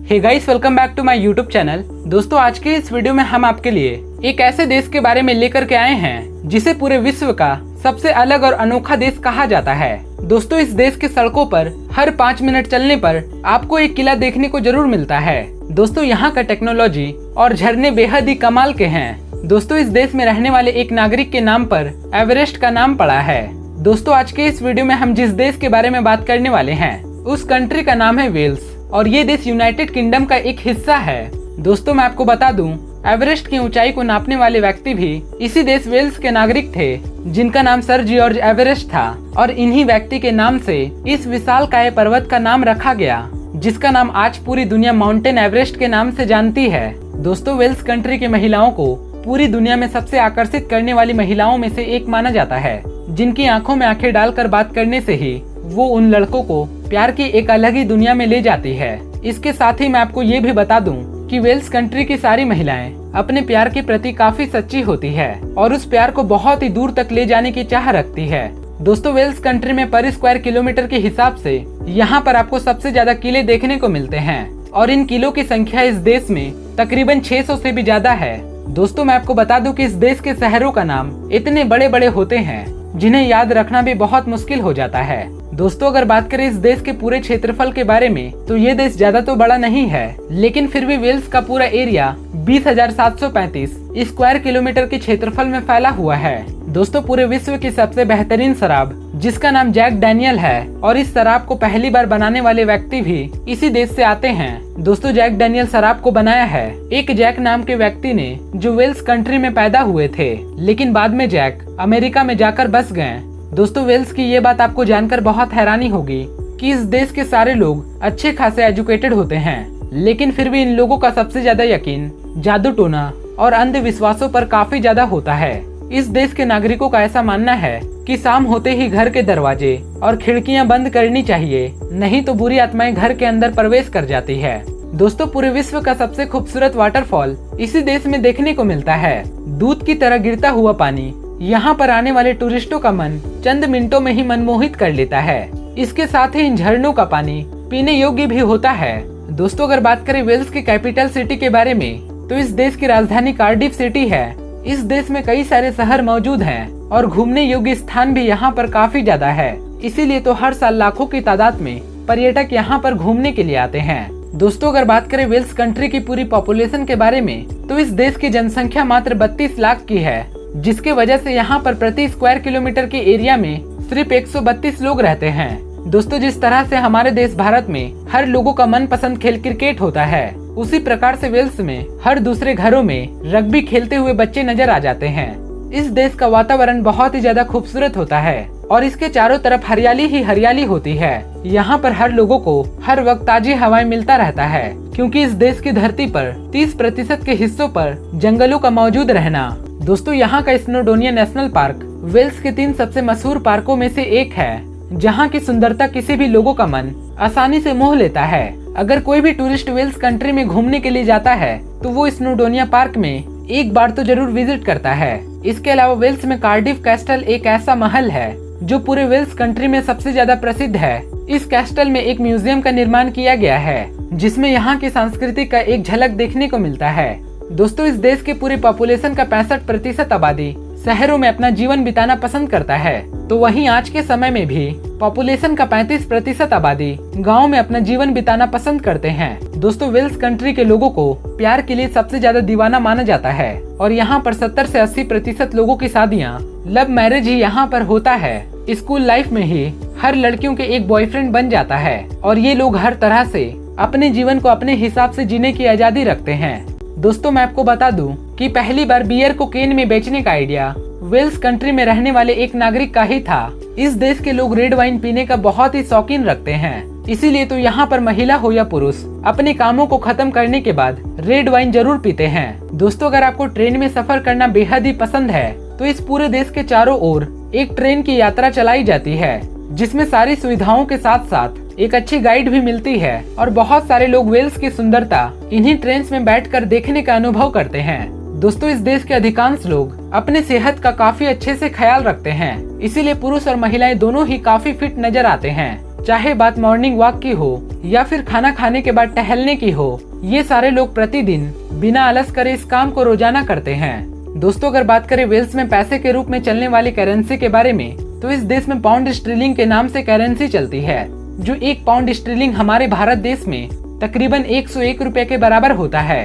Hey guys, welcome back to my YouTube channel. दोस्तों, आज के इस वीडियो में हम आपके लिए एक ऐसे देश के बारे में लेकर के आए हैं जिसे पूरे विश्व का सबसे अलग और अनोखा देश कहा जाता है। दोस्तों, इस देश के सड़कों पर हर 5 मिनट चलने पर आपको एक किला देखने को जरूर मिलता है। दोस्तों, यहाँ का टेक्नोलॉजी और झरने बेहद ही कमाल के हैं। दोस्तों, इस देश में रहने वाले एक नागरिक के नाम पर एवरेस्ट का नाम पड़ा है। दोस्तों, आज के इस वीडियो में हम जिस देश के बारे में बात करने वाले हैं उस कंट्री का नाम है वेल्स और ये देश यूनाइटेड किंगडम का एक हिस्सा है। दोस्तों, मैं आपको बता दूं, एवरेस्ट की ऊंचाई को नापने वाले व्यक्ति भी इसी देश वेल्स के नागरिक थे, जिनका नाम सर जॉर्ज एवरेस्ट था और इन्हीं व्यक्ति के नाम से इस विशालकाय पर्वत का नाम रखा गया, जिसका नाम आज पूरी दुनिया माउंटेन एवरेस्ट के नाम से जानती है। दोस्तों, वेल्स कंट्री की महिलाओं को पूरी दुनिया में सबसे आकर्षित करने वाली महिलाओं में से एक माना जाता है, जिनकी आंखों में आंखें डालकर बात करने से ही वो उन लड़कों को प्यार की एक अलग ही दुनिया में ले जाती है। इसके साथ ही मैं आपको ये भी बता दूं कि वेल्स कंट्री की सारी महिलाएं अपने प्यार के प्रति काफी सच्ची होती है और उस प्यार को बहुत ही दूर तक ले जाने की चाह रखती है। दोस्तों, वेल्स कंट्री में पर स्क्वायर किलोमीटर के हिसाब से यहाँ पर आपको सबसे ज्यादा किले देखने को मिलते हैं और इन किलों की संख्या इस देश में तकरीबन 600 से भी ज्यादा है। दोस्तों, मैं आपको बता दूं कि इस देश के शहरों का नाम इतने बड़े बड़े होते हैं जिन्हें याद रखना भी बहुत मुश्किल हो जाता है। दोस्तों, अगर बात करें इस देश के पूरे क्षेत्रफल के बारे में तो ये देश ज्यादा तो बड़ा नहीं है, लेकिन फिर भी वेल्स का पूरा एरिया 20,735 स्क्वायर किलोमीटर के क्षेत्रफल में फैला हुआ है। दोस्तों, पूरे विश्व की सबसे बेहतरीन शराब जिसका नाम जैक डैनियल है और इस शराब को पहली बार बनाने वाले व्यक्ति भी इसी देश से आते हैं। दोस्तों, जैक डैनियल शराब को बनाया है एक जैक नाम के व्यक्ति ने, जो वेल्स कंट्री में पैदा हुए थे, लेकिन बाद में जैक अमेरिका में जाकर बस गए। दोस्तों, वेल्स की ये बात आपको जानकर बहुत हैरानी होगी कि इस देश के सारे लोग अच्छे खासे एजुकेटेड होते हैं, लेकिन फिर भी इन लोगों का सबसे ज्यादा यकीन जादू टोना और अंधविश्वासों पर काफी ज्यादा होता है। इस देश के नागरिकों का ऐसा मानना है कि शाम होते ही घर के दरवाजे और खिड़कियां बंद करनी चाहिए, नहीं तो बुरी आत्माएं घर के अंदर प्रवेश कर जाती है। दोस्तों, पूरे विश्व का सबसे खूबसूरत वाटरफॉल इसी देश में देखने को मिलता है। दूध की तरह गिरता हुआ पानी यहाँ पर आने वाले टूरिस्टों का मन चंद मिनटों में ही मनमोहित कर लेता है। इसके साथ ही इन झरनों का पानी पीने योग्य भी होता है। दोस्तों, अगर बात करें वेल्स की कैपिटल सिटी के बारे में तो इस देश की राजधानी कार्डिफ सिटी है। इस देश में कई सारे शहर मौजूद हैं और घूमने योग्य स्थान भी यहाँ पर काफी ज्यादा है, इसीलिए तो हर साल लाखों की तादाद में पर्यटक यहाँ पर घूमने के लिए आते हैं। दोस्तों, अगर बात करें वेल्स कंट्री की पूरी पॉपुलेशन के बारे में तो इस देश की जनसंख्या मात्र 32 लाख की है, जिसके वजह से यहाँ पर प्रति स्क्वायर किलोमीटर के एरिया में सिर्फ 132 लोग रहते हैं। दोस्तों, जिस तरह से हमारे देश भारत में हर लोगों का मनपसंद खेल क्रिकेट होता है, उसी प्रकार से वेल्स में हर दूसरे घरों में रग्बी खेलते हुए बच्चे नजर आ जाते हैं। इस देश का वातावरण बहुत ही ज्यादा खूबसूरत होता है और इसके चारों तरफ हरियाली ही हरियाली होती है। यहाँ पर हर लोगों को हर वक्त ताजी हवाएं मिलता रहता है, क्योंकि इस देश की धरती पर 30% के हिस्सों पर जंगलों का मौजूद रहना। दोस्तों, यहाँ का स्नोडोनिया नेशनल पार्क वेल्स के 3 सबसे मशहूर पार्कों में से एक है, जहाँ की सुंदरता किसी भी लोगों का मन आसानी से मोह लेता है। अगर कोई भी टूरिस्ट वेल्स कंट्री में घूमने के लिए जाता है तो वो स्नोडोनिया पार्क में एक बार तो जरूर विजिट करता है। इसके अलावा वेल्स में कार्डिफ कैस्टल एक ऐसा महल है जो पूरे वेल्स कंट्री में सबसे ज्यादा प्रसिद्ध है। इस कैस्टल में एक म्यूजियम का निर्माण किया गया है, जिसमें यहाँ की संस्कृति का एक झलक देखने को मिलता है। दोस्तों, इस देश के पूरी पॉपुलेशन का 65% आबादी शहरों में अपना जीवन बिताना पसंद करता है, तो वहीं आज के समय में भी पॉपुलेशन का 35% आबादी गाँव में अपना जीवन बिताना पसंद करते हैं। दोस्तों, वेल्स कंट्री के लोगों को प्यार के लिए सबसे ज्यादा दीवाना माना जाता है और यहाँ पर 70 से 80% लोगों की शादियाँ लव मैरिज ही यहाँ पर होता है। स्कूल लाइफ में ही हर लड़कियों के एक बॉयफ्रेंड बन जाता है और ये लोग हर तरह से अपने जीवन को अपने हिसाब से जीने की आजादी रखते हैं। दोस्तों, मैं आपको बता दूं कि पहली बार बियर को केन में बेचने का आइडिया वेल्स कंट्री में रहने वाले एक नागरिक का ही था। इस देश के लोग रेड वाइन पीने का बहुत ही शौकीन रखते हैं, इसीलिए तो यहाँ पर महिला हो या पुरुष अपने कामों को खत्म करने के बाद रेड वाइन जरूर पीते हैं। दोस्तों, अगर आपको ट्रेन में सफर करना बेहद ही पसंद है तो इस पूरे देश के चारों ओर एक ट्रेन की यात्रा चलाई जाती है, जिसमें सारी सुविधाओं के साथ साथ एक अच्छी गाइड भी मिलती है और बहुत सारे लोग वेल्स की सुंदरता इन्हीं ट्रेन में बैठकर देखने का अनुभव करते हैं। दोस्तों, इस देश के अधिकांश लोग अपने सेहत का काफी अच्छे से ख्याल रखते हैं, इसीलिए पुरुष और महिलाएं दोनों ही काफी फिट नजर आते हैं। चाहे बात मॉर्निंग वॉक की हो या फिर खाना खाने के बाद टहलने की हो, ये सारे लोग प्रतिदिन बिना आलस करे इस काम को रोजाना करते हैं। दोस्तों अगर बात करें वेल्स में पैसे के रूप में चलने वाली करेंसी के बारे में, तो इस देश में पाउंड स्टर्लिंग के नाम से करेंसी चलती है, जो 1 पाउंड स्टर्लिंग हमारे भारत देश में तकरीबन 101 रुपए के बराबर होता है।